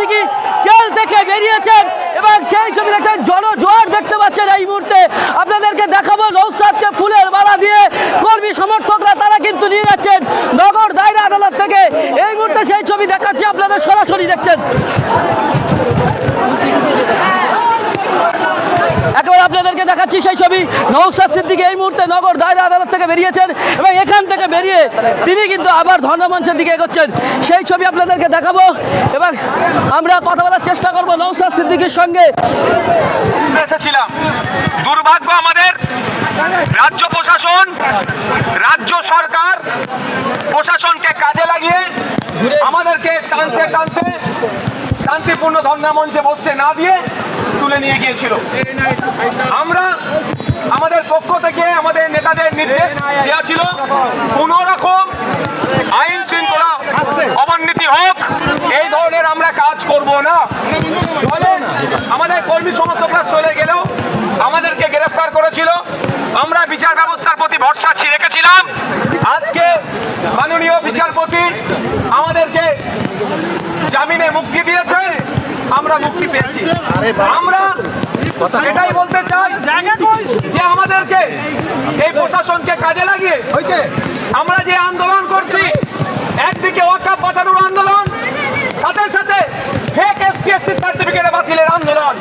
Siddiqui jail থেকে বেরিয়েছেন এবং সেই ছবি দেখতে জনজোয়ার দেখতে পাচ্ছেন। এই মুহূর্তে আপনাদেরকে দেখাবো নওশাদকে ফুলের মালা দিয়ে কর্মী সমর্থকরা তারা কিন্তু নিয়ে যাচ্ছেন নগর দায়রা আদালত থেকে। এই মুহূর্তে সেই ছবি দেখাচ্ছে, আপনাদের সরাসরি দেখছেন। একেবারে আপনাদেরকে দেখাচ্ছি সেই ছবি। নওশাদ সিদ্দিকী এই মুহূর্তে নগর দায়রা আদালত থেকে বেরিয়েছেন এবং এখান থেকে বেরিয়ে তিনি কিন্তু আবার ধর্ণামঞ্চের দিকে এগোচ্ছেন। সেই ছবি আপনাদেরকে দেখাবো এবং আমরা কথা বলার চেষ্টা করবো নওশাদ সিদ্দিকীর সঙ্গে। এসেছিলাম, দুর্ভাগ্য আমাদের রাজ্য প্রশাসন, রাজ্য সরকার প্রশাসনকে কাজে লাগিয়ে আমাদেরকে টানতে টানতে শান্তিপূর্ণ ধর্ণা মঞ্চে বসতে না দিয়ে তুলে নিয়ে গিয়েছিল। আমরা আমাদের পক্ষ থেকে আমাদের নেতাদের নির্দেশ দেওয়া ছিল কোন রকম আইন শৃঙ্খলা অবনতি হোক, এই ধরনের আমরা কাজ করব না। ফলে আমাদের কর্মী সমর্থকরা চলে গেলেও আমাদেরকে গ্রেফতার করেছিল। আমরা বিচার ব্যবস্থার প্রতি ভরসা রেখেছিলাম। আজকে মাননীয় বিচারপতি আমাদেরকে জামিনে মুক্তি দিয়েছে, আমরা মুক্তি পেয়েছি। আমরা এটাই বলতে চাই যে আমাদেরকে এই প্রশাসনকে কাজে লাগিয়ে আমরা যে আন্দোলন করছি, একদিকে ওয়াকফ বাঁচানোর আন্দোলন, সাথে সাথে ফেক এসটি/এসসি সার্টিফিকেট বাতিলের আন্দোলন।